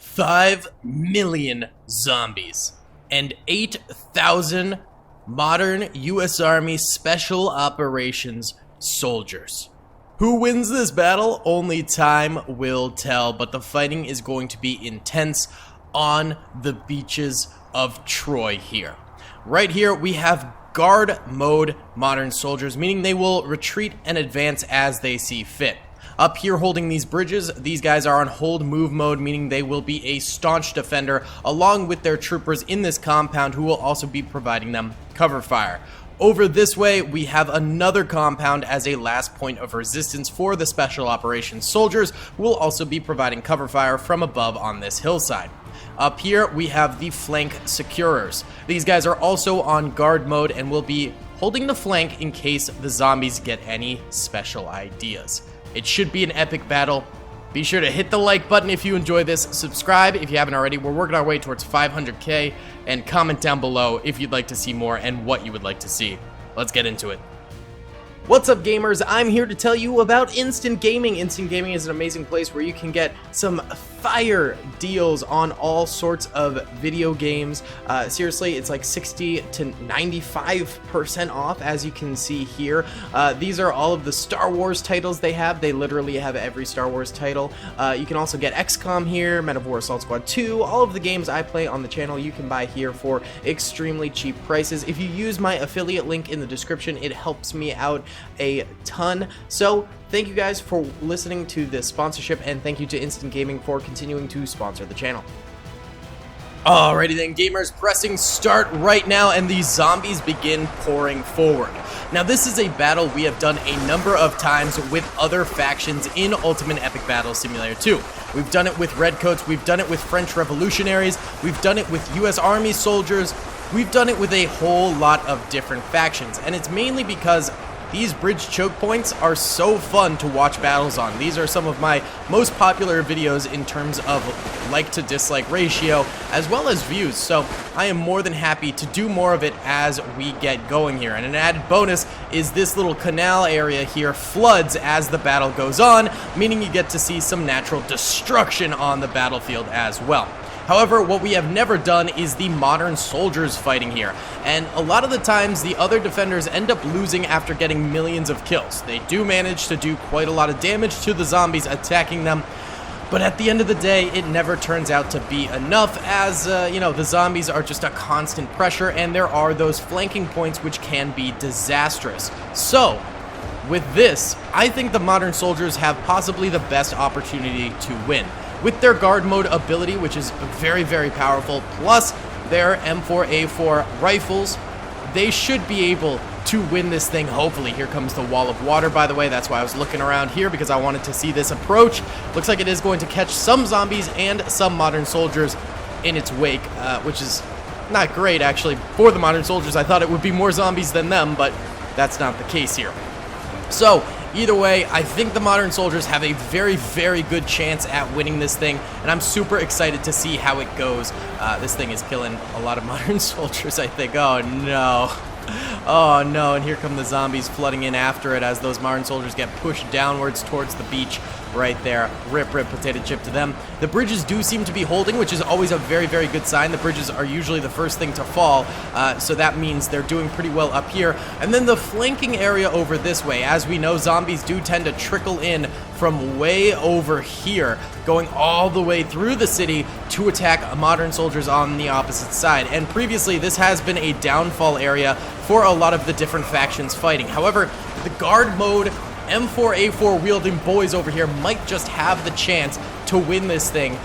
5 million zombies and 8,000 modern U.S. Army Special Operations soldiers. Who wins this battle? Only time will tell, but the fighting is going to be intense on the beaches of Troy here. Right here we have guard mode modern soldiers, meaning they will retreat and advance as they see fit. Up here holding these bridges, these guys are on hold move mode, meaning they will be a staunch defender along with their troopers in this compound who will also be providing them cover fire. Over this way, we have another compound as a last point of resistance for the Special Operations soldiers who will also be providing cover fire from above on this hillside. Up here, we have the flank securers. These guys are also on guard mode and will be holding the flank in case the zombies get any special ideas. It should be an epic battle. Be sure to hit the like button if you enjoy this, subscribe if you haven't already. We're working our way towards 500k, and comment down below if you'd like to see more and what you would like to see. Let's get into it. What's up, gamers? I'm here to tell you about Instant Gaming. Instant Gaming is an amazing place where you can get some fire deals on all sorts of video games. Seriously, it's like 60 to 95% off, as you can see here. These are all of the Star Wars titles they have. They literally have every Star Wars title. You can also get XCOM here, Men of War Assault Squad 2. All of the games I play on the channel you can buy here for extremely cheap prices. If you use my affiliate link in the description, it helps me out a ton. So thank you guys for listening to this sponsorship, and thank you to Instant Gaming for continuing to sponsor the channel. Alrighty then, gamers, pressing start right now, and these zombies begin pouring forward. Now, this is a battle we have done a number of times with other factions in Ultimate Epic Battle Simulator 2. We've done it with Redcoats, we've done it with French Revolutionaries, we've done it with US Army soldiers, we've done it with a whole lot of different factions, and it's mainly because these bridge choke points are so fun to watch battles on. These are some of my most popular videos in terms of like to dislike ratio, as well as views, so I am more than happy to do more of it as we get going here. And an added bonus is this little canal area here floods as the battle goes on, meaning you get to see some natural destruction on the battlefield as well. However, what we have never done is the modern soldiers fighting here, and a lot of the times the other defenders end up losing after getting millions of kills. They do manage to do quite a lot of damage to the zombies attacking them, but at the end of the day, it never turns out to be enough, as, you know, the zombies are just a constant pressure, and there are those flanking points which can be disastrous. So, with this, I think the modern soldiers have possibly the best opportunity to win. With their guard mode ability, which is very, very powerful, plus their M4A4 rifles, they should be able to win this thing, hopefully. Here comes the wall of water, by the way. That's why I was looking around here, because I wanted to see this approach. Looks like it is going to catch some zombies and some modern soldiers in its wake, which is not great, actually, for the modern soldiers. I thought it would be more zombies than them, but that's not the case here. So, either way, I think the modern soldiers have a very, very good chance at winning this thing, and I'm super excited to see how it goes. This thing is killing a lot of modern soldiers, I think. Oh, no. Oh, no, and here come the zombies flooding in after it as those modern soldiers get pushed downwards towards the beach right there. Rip, rip, potato chip to them. The bridges do seem to be holding, which is always a very, very good sign. The bridges are usually the first thing to fall, so that means they're doing pretty well up here. And then the flanking area over this way. As we know, zombies do tend to trickle in from way over here, going all the way through the city to attack modern soldiers on the opposite side. And previously, this has been a downfall area for a lot of the different factions fighting. However, the guard mode M4A4 wielding boys over here might just have the chance to win this thing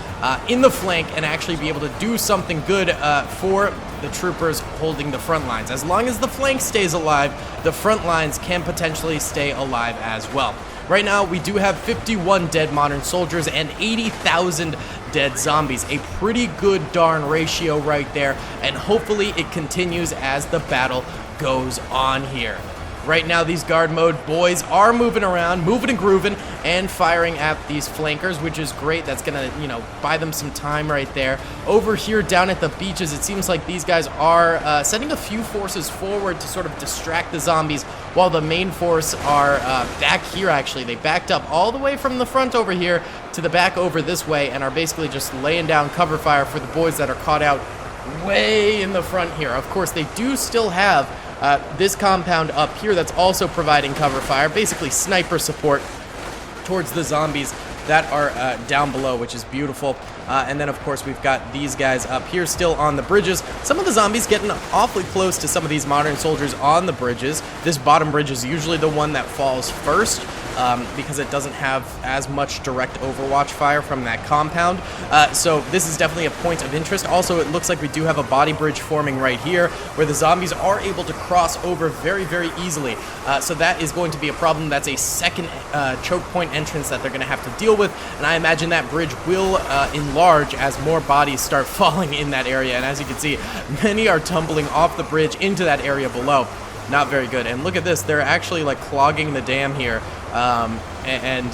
in the flank and actually be able to do something good for the troopers holding the front lines. As long as the flank stays alive, the front lines can potentially stay alive as well. Right now, we do have 51 dead modern soldiers and 80,000 dead zombies. A pretty good darn ratio right there, and hopefully it continues as the battle goes on here. Right now, these guard mode boys are moving around, moving and grooving, and firing at these flankers, which is great. That's gonna, you know, buy them some time right there. Over here, down at the beaches, it seems like these guys are sending a few forces forward to sort of distract the zombies, while the main force are back here, actually. They backed up all the way from the front over here to the back over this way, and are basically just laying down cover fire for the boys that are caught out way in the front here. Of course, they do still have this compound up here that's also providing cover fire, basically sniper support towards the zombies that are down below, which is beautiful. And then, of course, we've got these guys up here still on the bridges. Some of the zombies getting awfully close to some of these modern soldiers on the bridges. This bottom bridge is usually the one that falls first, because it doesn't have as much direct overwatch fire from that compound. So this is definitely a point of interest. Also, it looks like we do have a body bridge forming right here where the zombies are able to cross over very, very easily. So that is going to be a problem. That's a second choke point entrance that they're going to have to deal with. And I imagine that bridge will enlarge as more bodies start falling in that area. And as you can see, many are tumbling off the bridge into that area below. Not very good. And look at this. They're actually like clogging the dam here. And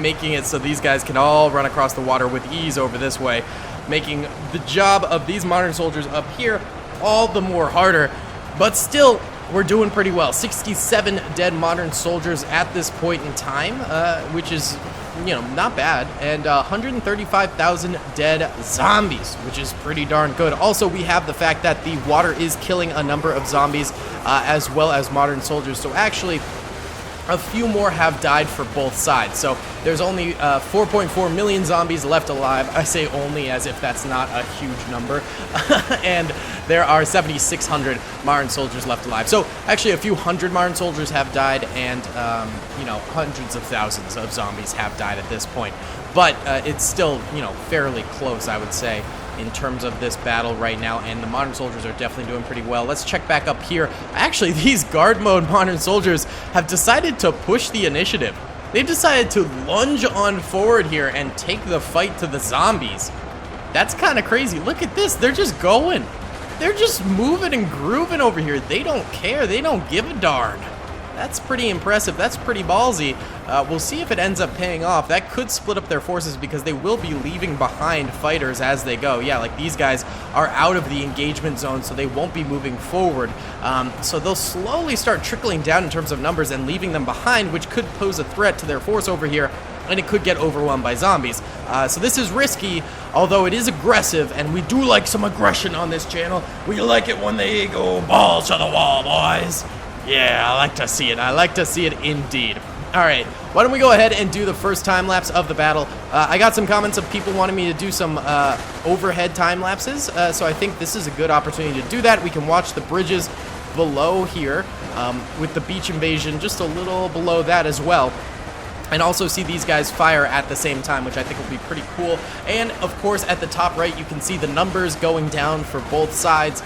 making it so these guys can all run across the water with ease over this way, making the job of these modern soldiers up here all the more harder. But still, we're doing pretty well. 67 dead modern soldiers at this point in time, which is, you know, not bad. And 135,000 dead zombies, which is pretty darn good. Also, we have the fact that the water is killing a number of zombies as well as modern soldiers. So actually, a few more have died for both sides. So there's only 4.4 million zombies left alive. I say only as if that's not a huge number. And there are 7,600 modern soldiers left alive. So actually a few hundred modern soldiers have died, and you know, hundreds of thousands of zombies have died at this point. But it's still, you know, fairly close, I would say, in terms of this battle right now, and the modern soldiers are definitely doing pretty well. Let's check back up here. Actually, these guard mode modern soldiers have decided to push the initiative. They've decided to lunge on forward here and take the fight to the zombies. That's kind of crazy. Look at this. They're just going. They're just moving and grooving over here. They don't care. They don't give a darn. That's pretty impressive. That's pretty ballsy. We'll see if it ends up paying off. That could split up their forces because they will be leaving behind fighters as they go. Yeah, like these guys are out of the engagement zone, so they won't be moving forward. So they'll slowly start trickling down in terms of numbers and leaving them behind, which could pose a threat to their force over here, and it could get overwhelmed by zombies. So this is risky, although it is aggressive, and we do like some aggression on this channel. We like it when they go balls to the wall, boys. Yeah, I like to see it. I like to see it indeed. All right, why don't we go ahead and do the first time lapse of the battle. I got some comments of people wanting me to do some overhead time lapses, so I think this is a good opportunity to do that. We can watch the bridges below here with the beach invasion just a little below that as well. And also see these guys fire at the same time, which I think will be pretty cool. And of course, at the top right, you can see the numbers going down for both sides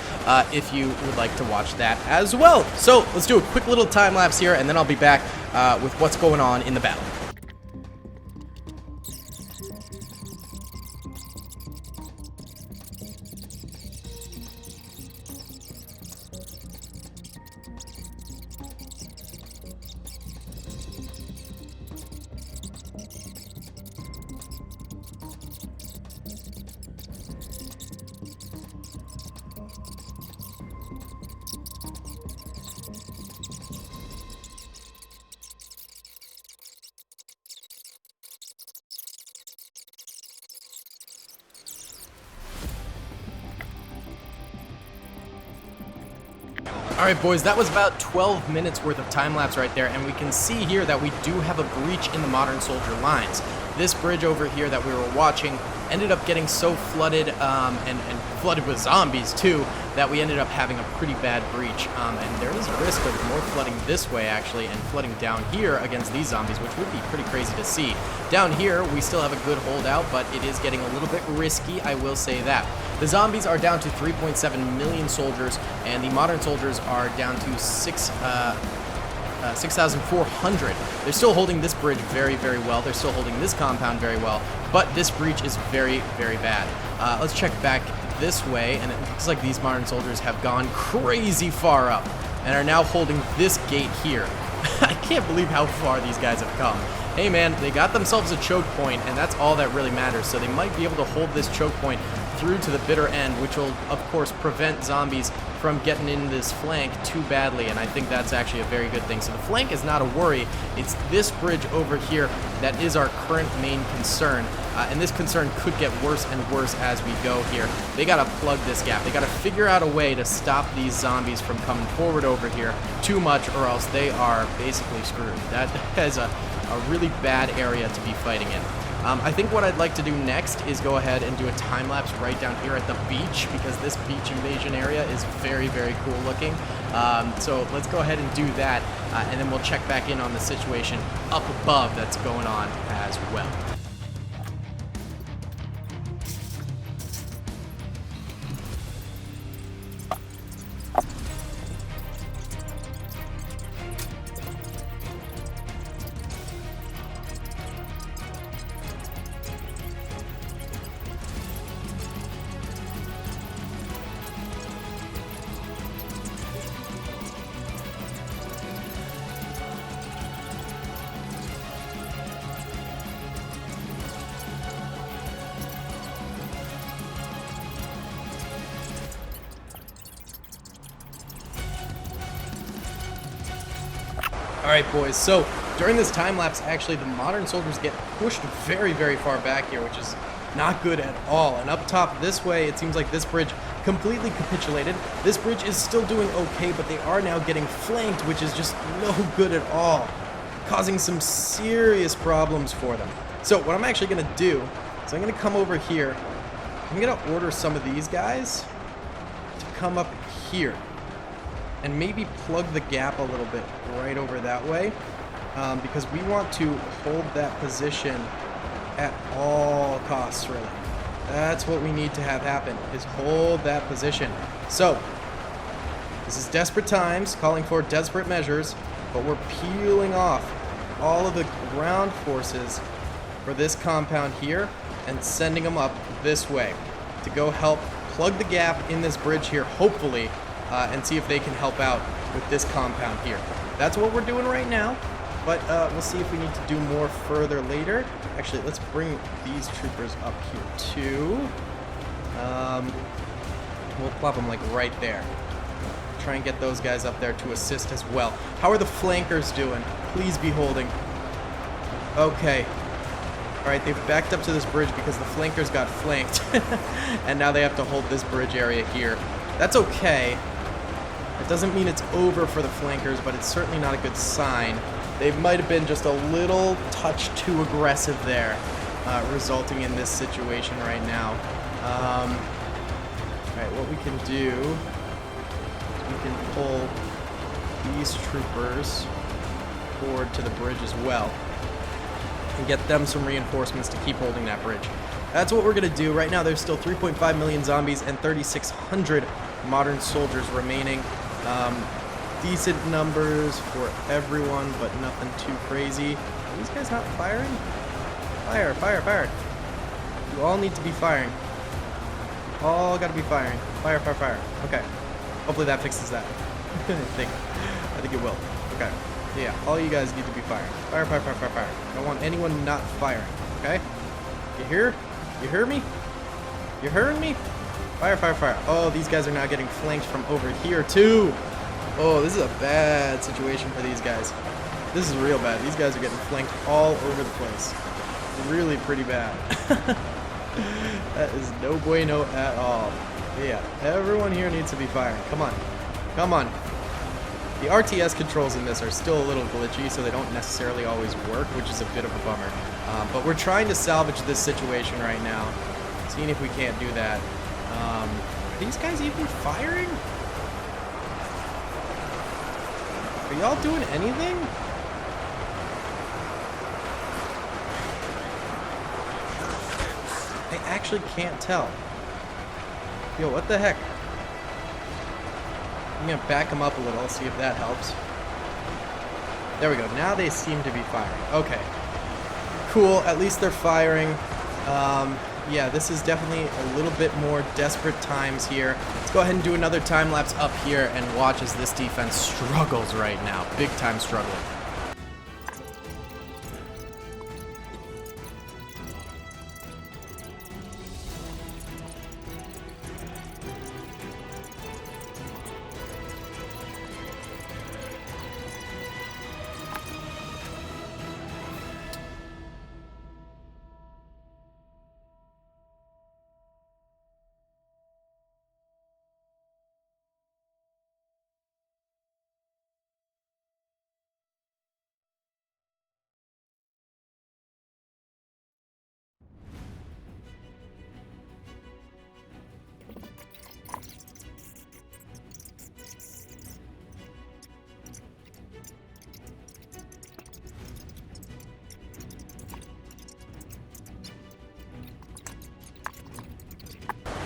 if you would like to watch that as well. So let's do a quick little time lapse here, and then I'll be back with what's going on in the battle. Alright boys, that was about 12 minutes worth of time lapse right there, and we can see here that we do have a breach in the modern soldier lines. This bridge over here that we were watching ended up getting so flooded and flooded with zombies too that we ended up having a pretty bad breach, and there is a risk of more flooding this way actually and flooding down here against these zombies, which would be pretty crazy to see. Down here we still have a good holdout, but it is getting a little bit risky, I will say that. The zombies are down to 3.7 million soldiers, and the modern soldiers are down to 6,400. They're still holding this bridge very, very well. They're still holding this compound very well, but this breach is very, very bad. Let's check back this way, and it looks like these modern soldiers have gone crazy far up. and are now holding this gate here. I can't believe how far these guys have come. Hey man, they got themselves a choke point, and that's all that really matters. So they might be able to hold this choke point through to the bitter end, which will, of course, prevent zombies from getting in this flank too badly, and I think that's actually a very good thing. So the flank is not a worry. It's this bridge over here that is our current main concern, and this concern could get worse and worse as we go here. They gotta plug this gap. They gotta figure out a way to stop these zombies from coming forward over here too much, or else they are basically screwed. That is a really bad area to be fighting in. I think what I'd like to do next is go ahead and do a time lapse right down here at the beach, because this beach invasion area is very, very cool looking. So let's go ahead and do that, and then we'll check back in on the situation up above that's going on as well. Alright boys, so during this time lapse, actually the modern soldiers get pushed very, very far back here, which is not good at all. And up top this way, it seems like this bridge completely capitulated. This bridge is still doing okay, but they are now getting flanked, which is just no good at all, causing some serious problems for them. So what I'm actually going to do is I'm going to come over here. I'm going to order some of these guys to come up here and maybe plug the gap a little bit right over that way, because we want to hold that position at all costs, really. That's what we need to have happen, is hold that position. So, this is desperate times, calling for desperate measures, but we're peeling off all of the ground forces for this compound here and sending them up this way to go help plug the gap in this bridge here, hopefully, and see if they can help out with this compound here. That's what we're doing right now, but we'll see if we need to do more further later. Actually, let's bring these troopers up here too. We'll plop them like right there. Try and get those guys up there to assist as well. How are the flankers doing? Please be holding. Okay. Alright, they've backed up to this bridge because the flankers got flanked. And now they have to hold this bridge area here. That's okay. It doesn't mean it's over for the flankers, but it's certainly not a good sign. They might have been just a little touch too aggressive there, resulting in this situation right now. Alright, what we can do is we can pull these troopers forward to the bridge as well and get them some reinforcements to keep holding that bridge. That's what we're going to do. Right now there's still 3.5 million zombies and 3,600 modern soldiers remaining. Decent numbers for everyone, but nothing too crazy. Are these guys not firing? Fire, fire, fire. You all need to be firing. All gotta be firing. Fire, fire, fire. Okay. Hopefully that fixes that. I think it will. Okay. Yeah, all you guys need to be firing. Fire, fire, fire, fire, fire. I don't want anyone not firing. Okay? You hear? You hear me? You hearing me? Fire, fire, fire. Oh, these guys are now getting flanked from over here too. Oh, this is a bad situation for these guys. This is real bad. These guys are getting flanked all over the place. Really pretty bad. That is no bueno at all. But yeah, everyone here needs to be firing. Come on. Come on. The RTS controls in this are still a little glitchy, so they don't necessarily always work, which is a bit of a bummer. But we're trying to salvage this situation right now, seeing if we can't do that. Are these guys even firing? Are y'all doing anything? I actually can't tell. Yo, what the heck? I'm gonna back them up a little, see if that helps. There we go. Now they seem to be firing. Okay. Cool. At least they're firing. yeah, this is definitely a little bit more desperate times here. Let's go ahead and do another time lapse up here and watch as this defense struggles right now. Big time struggling.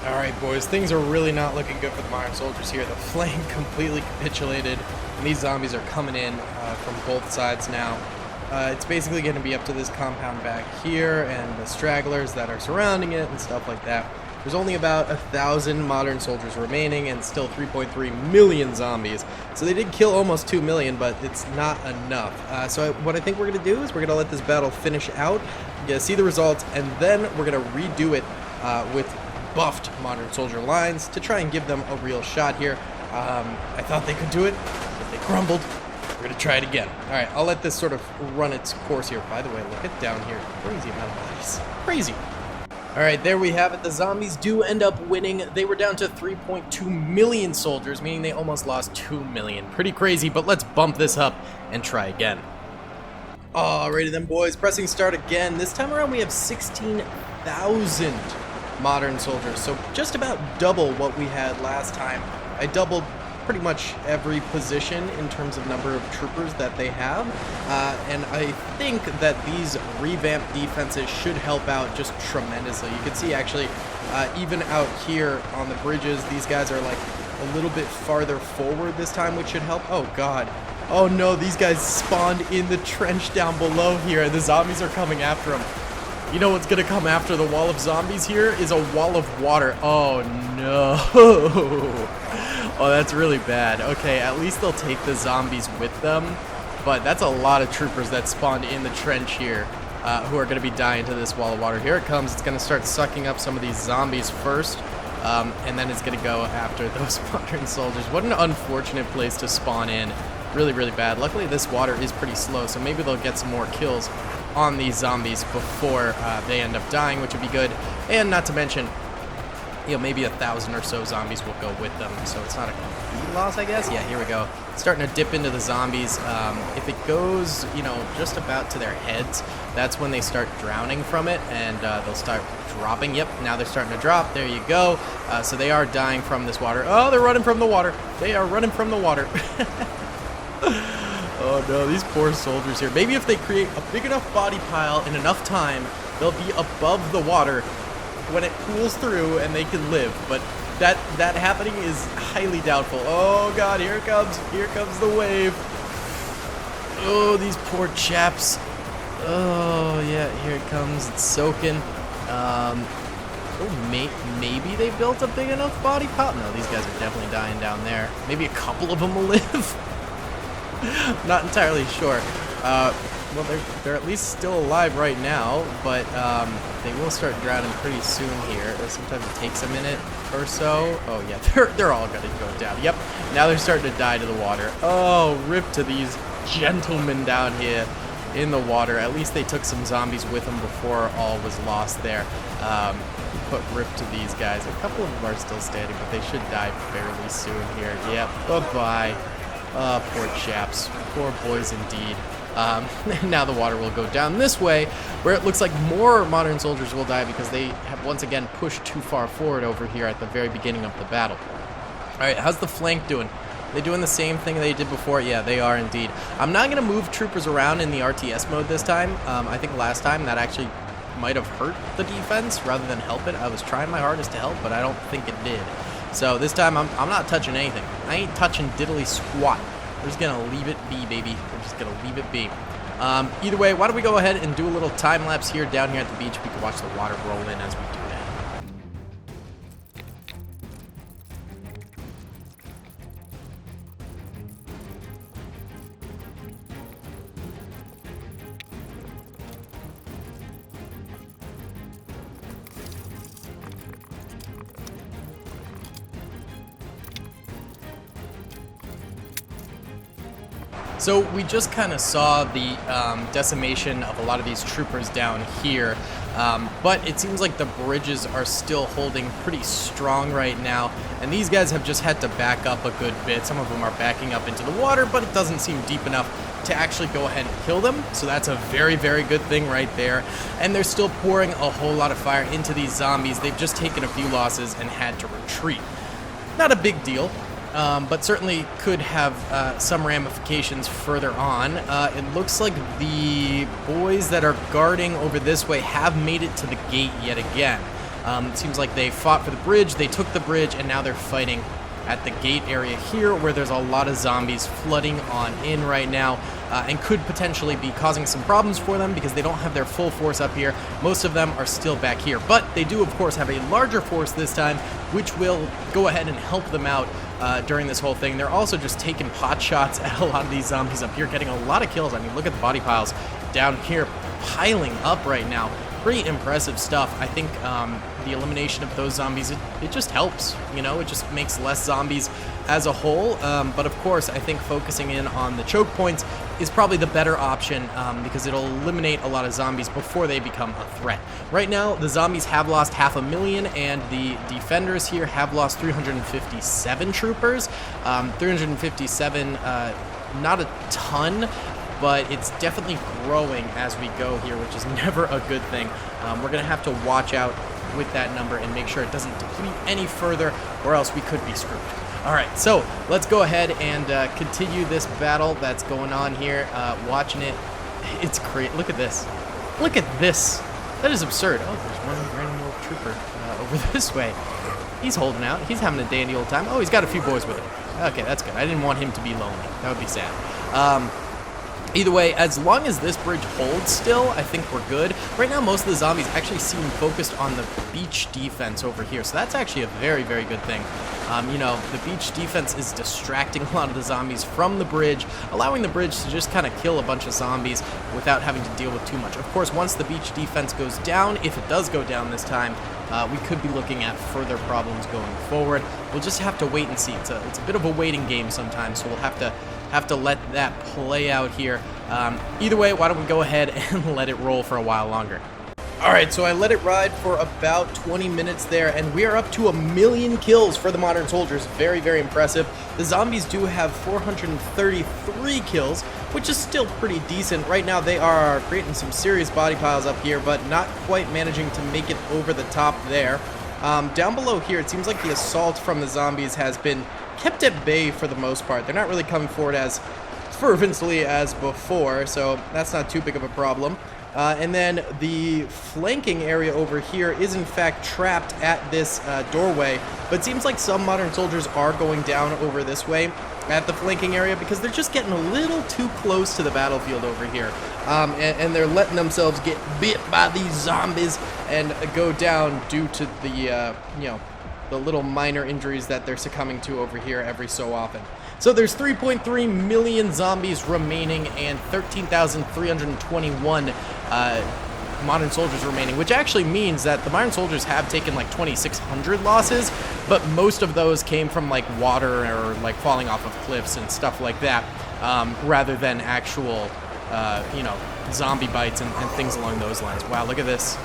Alright boys, things are really not looking good for the modern soldiers here. The flank completely capitulated, and these zombies are coming in from both sides now. It's basically going to be up to this compound back here and the stragglers that are surrounding it and stuff like that. There's only about 1,000 modern soldiers remaining and still 3.3 million zombies. So they did kill almost 2 million, but it's not enough. So what I think we're going to do is we're going to let this battle finish out, see the results, and then we're going to redo it with buffed modern soldier lines to try and give them a real shot here. I thought they could do it, but they crumbled. We're going to try it again. Alright, I'll let this sort of run its course here. By the way, look at down here. Crazy amount of bodies. Crazy. Alright, there we have it. The zombies do end up winning. They were down to 3.2 million soldiers, meaning they almost lost 2 million. Pretty crazy, but let's bump this up and try again. Alrighty then, boys. Pressing start again. This time around we have 16,000 modern soldiers, so just about double what we had last time. I doubled pretty much every position in terms of number of troopers that they have, and I think that these revamped defenses should help out just tremendously. You can see actually even out here on the bridges, these guys are like a little bit farther forward this time, which should help. Oh god, oh no, these guys spawned in the trench down below here and the zombies are coming after them. You know what's gonna come after the wall of zombies here is a wall of water. Oh no. Oh, that's really bad. Okay, at least they'll take the zombies with them, but that's a lot of troopers that spawned in the trench here who are gonna be dying to this wall of water. Here it comes. It's gonna start sucking up some of these zombies first, and then it's gonna go after those modern soldiers. What an unfortunate place to spawn in. Really, really bad. Luckily, this water is pretty slow, so maybe they'll get some more kills on these zombies before they end up dying, which would be good. And not to mention, you know, maybe 1,000 or so zombies will go with them, so it's not a complete loss, I guess. Yeah, here we go. It's starting to dip into the zombies. If it goes, you know, just about to their heads, that's when they start drowning from it, and they'll start dropping. Yep, now they're starting to drop. There you go. So they are dying from this water. Oh, they're running from the water. They are running from the water. Oh no, these poor soldiers here. Maybe if they create a big enough body pile in enough time, they'll be above the water when it cools through and they can live. But that happening is highly doubtful. Oh god, here it comes. Here comes the wave. Oh, these poor chaps. Oh yeah, here it comes. It's soaking. Oh, maybe they built a big enough body pile. No, these guys are definitely dying down there. Maybe a couple of them will live. Not entirely sure. Well, they're at least still alive right now, but they will start drowning pretty soon here. Sometimes it takes a minute or so. Oh yeah, they're all gonna go down. Yep, now they're starting to die to the water. Oh, rip to these gentlemen down here in the water. At least they took some zombies with them before all was lost there. But rip to these guys. A couple of them are still standing, but they should die fairly soon here. Yep, bye-bye. Poor chaps. Poor boys indeed. Now the water will go down this way, where it looks like more modern soldiers will die because they have once again pushed too far forward over here at the very beginning of the battle. Alright, how's the flank doing? They doing the same thing they did before? Yeah, they are indeed. I'm not going to move troopers around in the RTS mode this time. I think last time that actually might have hurt the defense rather than help it. I was trying my hardest to help, but I don't think it did. So this time I'm not touching anything. I ain't touching diddly squat. We're just gonna leave it be, baby. We're just gonna leave it be. Either way, why don't we go ahead and do a little time lapse here down here at the beach. We can watch the water roll in as we do that. So we just kind of saw the decimation of a lot of these troopers down here, but it seems like the bridges are still holding pretty strong right now, and these guys have just had to back up a good bit. Some of them are backing up into the water, but it doesn't seem deep enough to actually go ahead and kill them, so that's a very, very good thing right there. And they're still pouring a whole lot of fire into these zombies. They've just taken a few losses and had to retreat. Not a big deal. But certainly could have some ramifications further on. It looks like the boys that are guarding over this way have made it to the gate yet again. It seems like they fought for the bridge, they took the bridge, and now they're fighting at the gate area here, where there's a lot of zombies flooding on in right now, and could potentially be causing some problems for them because they don't have their full force up here. Most of them are still back here, but they do of course have a larger force this time, which will go ahead and help them out during this whole thing. They're also just taking pot shots at a lot of these zombies up here, getting a lot of kills. I mean, look at the body piles down here piling up right now. Pretty impressive stuff. I think the elimination of those zombies, it just helps, you know, it just makes less zombies as a whole, but of course I think focusing in on the choke points is probably the better option, because it'll eliminate a lot of zombies before they become a threat. Right now the zombies have lost 500,000 and the defenders here have lost 357 troopers. 357, not a ton, but it's definitely growing as we go here, which is never a good thing. We're going to have to watch out with that number and make sure it doesn't deplete any further, or else we could be screwed. Alright, so let's go ahead and continue this battle that's going on here. Watching it, it's great. Look at this. Look at this. That is absurd. Oh, there's one random little trooper over this way. He's holding out. He's having a dandy old time. Oh, he's got a few boys with him. Okay, that's good. I didn't want him to be lonely. That would be sad. Either way, as long as this bridge holds still, I think we're good. Right now, most of the zombies actually seem focused on the beach defense over here, so that's actually a very, very good thing. You know, the beach defense is distracting a lot of the zombies from the bridge, allowing the bridge to just kind of kill a bunch of zombies without having to deal with too much. Of course, once the beach defense goes down, if it does go down this time, we could be looking at further problems going forward. We'll just have to wait and see. It's a bit of a waiting game sometimes, so we'll have to let that play out here. Either way, why don't we go ahead and let it roll for a while longer. Alright, so I let it ride for about 20 minutes there, and we are up to 1,000,000 kills for the modern soldiers. Very, very impressive. The zombies do have 433 kills, which is still pretty decent. Right now they are creating some serious body piles up here, but not quite managing to make it over the top there. Down below here, it seems like the assault from the zombies has been kept at bay for the most part. They're not really coming forward as fervently as before, so that's not too big of a problem. And then the flanking area over here is in fact trapped at this doorway, but it seems like some modern soldiers are going down over this way at the flanking area because they're just getting a little too close to the battlefield over here. And they're letting themselves get bit by these zombies and go down due to the, you know, the little minor injuries that they're succumbing to over here every so often. So there's 3.3 million zombies remaining and 13,321 modern soldiers remaining, which actually means that the modern soldiers have taken like 2,600 losses, but most of those came from like water or like falling off of cliffs and stuff like that, rather than actual, you know, zombie bites and things along those lines. Wow, look at this.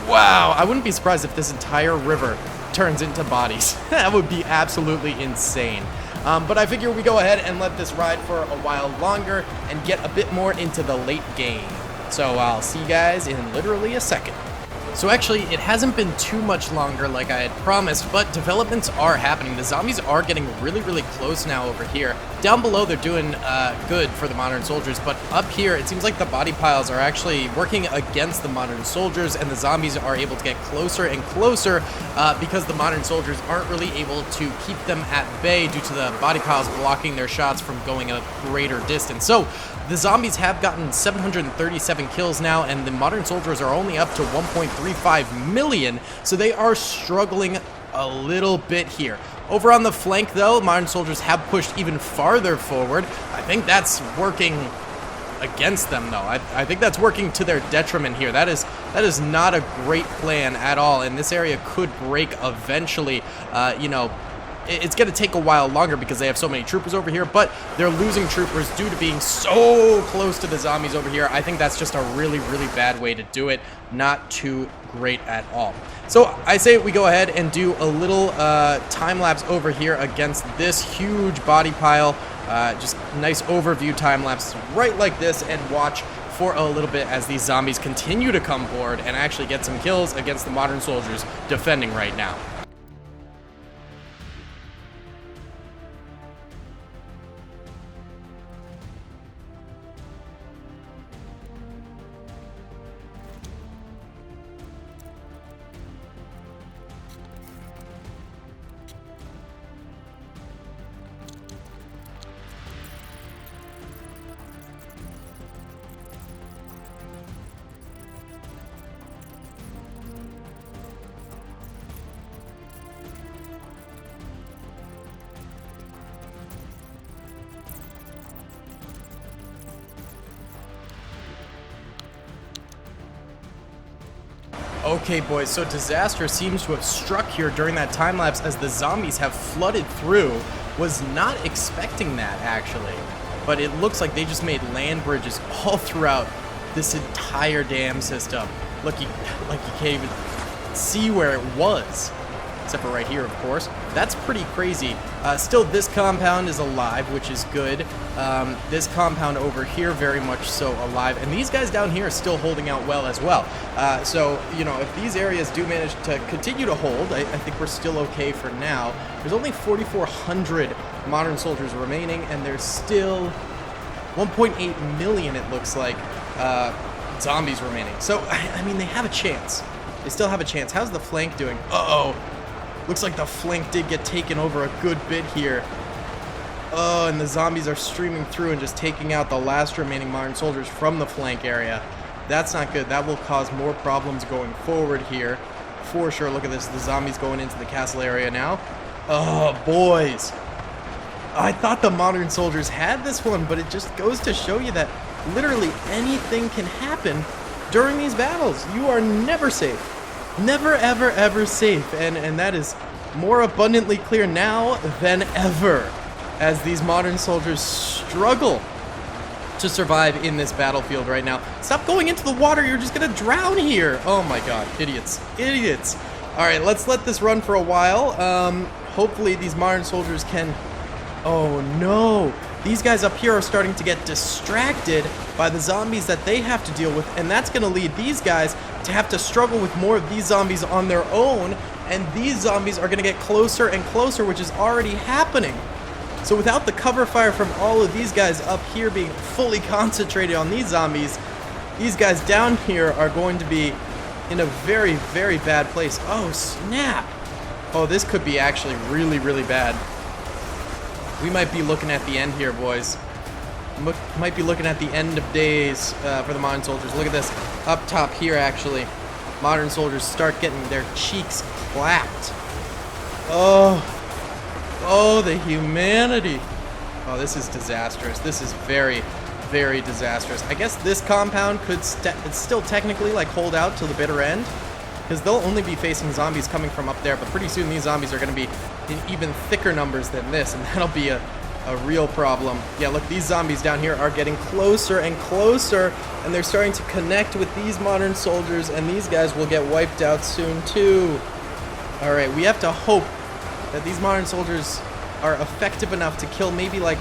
Wow, I wouldn't be surprised if this entire river turns into bodies. That would be absolutely insane. But I figure we go ahead and let this ride for a while longer and get a bit more into the late game. So I'll see you guys in literally a second. So actually, it hasn't been too much longer like I had promised, but developments are happening. The zombies are getting really, really close now over here. Down below, they're doing good for the modern soldiers, but up here, it seems like the body piles are actually working against the modern soldiers, and the zombies are able to get closer and closer because the modern soldiers aren't really able to keep them at bay due to the body piles blocking their shots from going a greater distance. So the zombies have gotten 737 kills now, and the modern soldiers are only up to 1.35 million, so they are struggling a little bit here. Over on the flank, though, modern soldiers have pushed even farther forward. I think that's working against them, though. I think that's working to their detriment here. That is not a great plan at all, and this area could break eventually. You know, it's going to take a while longer because they have so many troopers over here, but they're losing troopers due to being so close to the zombies over here. I think that's just a really, really bad way to do it. Not too great at all. So I say we go ahead and do a little time lapse over here against this huge body pile. Just nice overview time lapse right like this, and watch for a little bit as these zombies continue to come forward and actually get some kills against the modern soldiers defending right now. Okay, boys, so disaster seems to have struck here during that time lapse as the zombies have flooded through. Was not expecting that, actually. But it looks like they just made land bridges all throughout this entire dam system. Look, you can't even see where it was. Except for right here, of course. That's pretty crazy. Still, this compound is alive, which is good. This compound over here, very much so alive. And these guys down here are still holding out well as well. So, you know, if these areas do manage to continue to hold, I think we're still okay for now. There's only 4,400 modern soldiers remaining, and there's still 1.8 million, it looks like, zombies remaining. So, I mean, they have a chance. They still have a chance. How's the flank doing? Uh-oh. Looks like the flank did get taken over a good bit here. Oh, and the zombies are streaming through and just taking out the last remaining modern soldiers from the flank area. That's not good. That will cause more problems going forward here. For sure. Look at this. The zombies going into the castle area now. Oh, boys. I thought the modern soldiers had this one, but it just goes to show you that literally anything can happen during these battles. You are never safe. Never, ever, ever safe, and that is more abundantly clear now than ever as these modern soldiers struggle to survive in this battlefield right now. Stop going into the water, you're just gonna drown here. Oh my god, idiots, idiots. All right, let's let this run for a while. Hopefully these modern soldiers can... Oh no, these guys up here are starting to get distracted by the zombies that they have to deal with, and that's gonna lead these guys to have to struggle with more of these zombies on their own, and these zombies are going to get closer and closer, which is already happening. So without the cover fire from all of these guys up here being fully concentrated on these zombies, these guys down here are going to be in a very, very bad place. Oh, snap. Oh, this could be actually really, really bad. We might be looking at the end here, boys. Might be looking at the end of days for the modern soldiers. Look at this. Up top here, actually. Modern soldiers start getting their cheeks clapped. Oh. Oh, the humanity. Oh, this is disastrous. This is very, very disastrous. I guess this compound could still technically, like, hold out till the bitter end, because they'll only be facing zombies coming from up there, but pretty soon these zombies are going to be in even thicker numbers than this, and that'll be a real problem. Yeah, look, these zombies down here are getting closer and closer, and they're starting to connect with these modern soldiers, and these guys will get wiped out soon too. Alright, we have to hope that these modern soldiers are effective enough to kill maybe, like,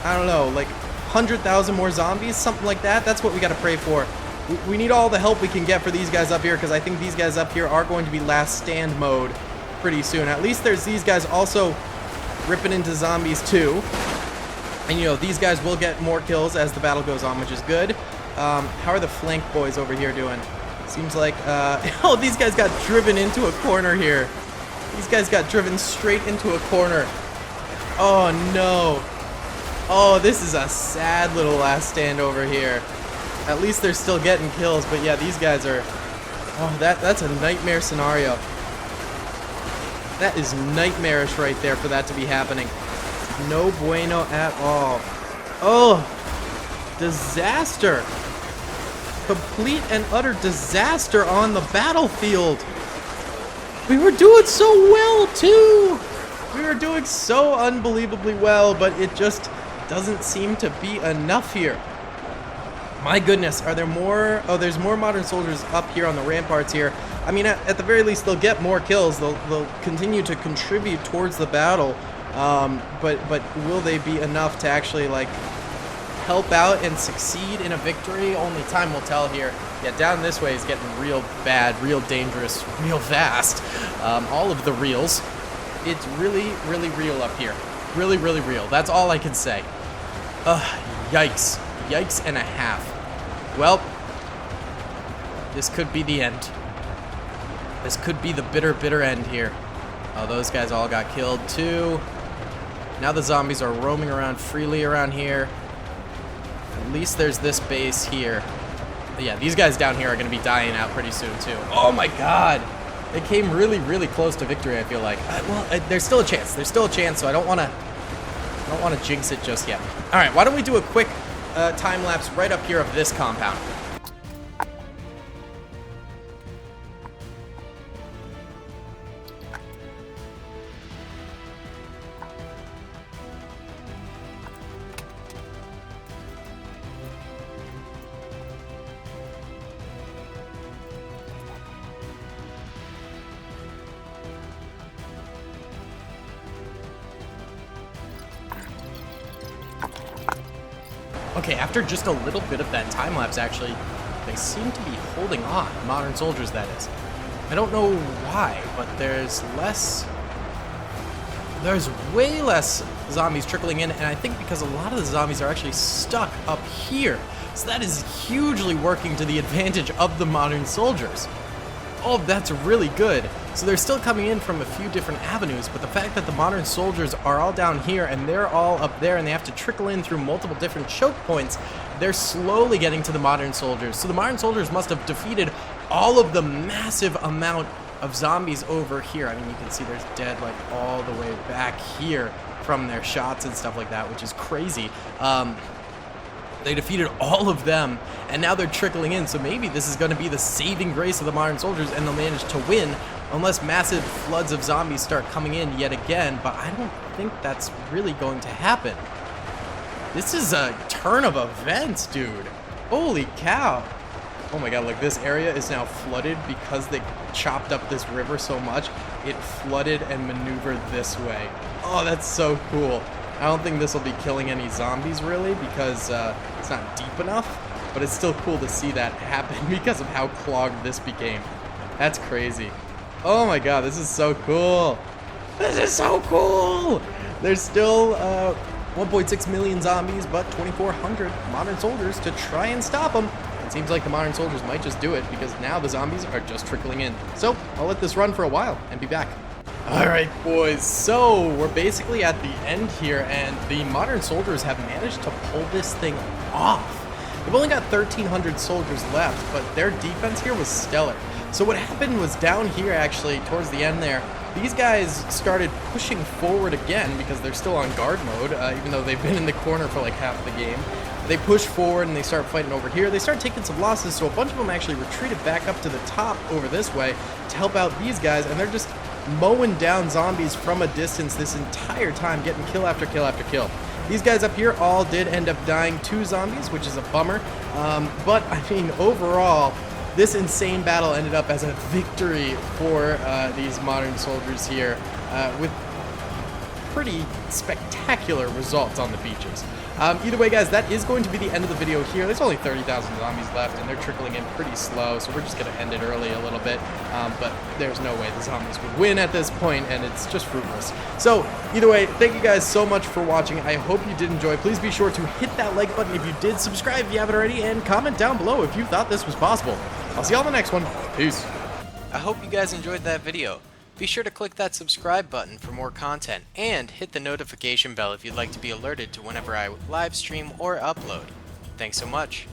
I don't know, like 100,000 more zombies, something like that. That's what we gotta pray for. We need all the help we can get for these guys up here, because I think these guys up here are going to be last stand mode pretty soon. At least there's these guys also ripping into zombies too. And, you know, these guys will get more kills as the battle goes on, which is good. How are the flank boys over here doing? Seems like, oh, these guys got driven into a corner here. These guys got driven straight into a corner. Oh, no. Oh, this is a sad little last stand over here. At least they're still getting kills, but yeah, these guys are... Oh, that's a nightmare scenario. That is nightmarish right there for that to be happening. No bueno at all. Oh, disaster. Complete and utter disaster on the battlefield. We were doing so well, too. We are doing so unbelievably well, but it just doesn't seem to be enough here. My goodness, are there more? Oh, there's more modern soldiers up here on the ramparts here. I mean, at the very least, they'll get more kills. They'll continue to contribute towards the battle. But will they be enough to actually, like, help out and succeed in a victory? Only time will tell here. Yeah, down this way is getting real bad, real dangerous, real fast. All of the reels. It's really, really real up here. Really, really real. That's all I can say. Yikes. Yikes and a half. Well, this could be the end. This could be the bitter, bitter end here. Oh, those guys all got killed too. Now the zombies are roaming around freely around here. At least there's this base here. But yeah, these guys down here are going to be dying out pretty soon too. Oh my god. It came really, really close to victory, I feel like. There's still a chance. There's still a chance, so I don't want to jinx it just yet. All right, why don't we do a quick time lapse right up here of this compound. Okay, after just a little bit of that time lapse, actually, they seem to be holding on. Modern soldiers, that is. I don't know why, but there's way less zombies trickling in, and I think because a lot of the zombies are actually stuck up here. So that is hugely working to the advantage of the modern soldiers. Oh, that's really good. So they're still coming in from a few different avenues, but the fact that the modern soldiers are all down here and they're all up there and they have to trickle in through multiple different choke points, they're slowly getting to the modern soldiers. So the modern soldiers must have defeated all of the massive amount of zombies over here. I mean, you can see there's dead like all the way back here from their shots and stuff like that, which is crazy. They defeated all of them, and now they're trickling in, so maybe this is going to be the saving grace of the modern soldiers, and they'll manage to win, unless massive floods of zombies start coming in yet again, but I don't think that's really going to happen. This is a turn of events, dude. Holy cow. Oh my god, like this area is now flooded because they chopped up this river so much, it flooded and maneuvered this way. Oh, that's so cool. I don't think this will be killing any zombies, really, because it's not deep enough, but it's still cool to see that happen because of how clogged this became. That's crazy. Oh my god, this is so cool. This is so cool! There's still 1.6 million zombies, but 2,400 modern soldiers to try and stop them. It seems like the modern soldiers might just do it because now the zombies are just trickling in. So I'll let this run for a while and be back. Alright boys, so we're basically at the end here, and the modern soldiers have managed to pull this thing off. They've only got 1,300 soldiers left, but their defense here was stellar. So what happened was down here actually, towards the end there, these guys started pushing forward again because they're still on guard mode, even though they've been in the corner for like half the game. They push forward and they start fighting over here. They start taking some losses, so a bunch of them actually retreated back up to the top over this way to help out these guys, and they're just mowing down zombies from a distance this entire time, getting kill after kill after kill. These guys up here all did end up dying to zombies, which is a bummer, but I mean overall this insane battle ended up as a victory for these modern soldiers here, with pretty spectacular results on the beaches. Either way, guys, that is going to be the end of the video here. There's only 30,000 zombies left, and they're trickling in pretty slow, so we're just going to end it early a little bit. But there's no way the zombies would win at this point, and it's just fruitless. So, either way, thank you guys so much for watching. I hope you did enjoy. Please be sure to hit that like button if you did, subscribe if you haven't already, and comment down below if you thought this was possible. I'll see you on the next one. Peace. I hope you guys enjoyed that video. Be sure to click that subscribe button for more content, and hit the notification bell if you'd like to be alerted to whenever I live stream or upload. Thanks so much.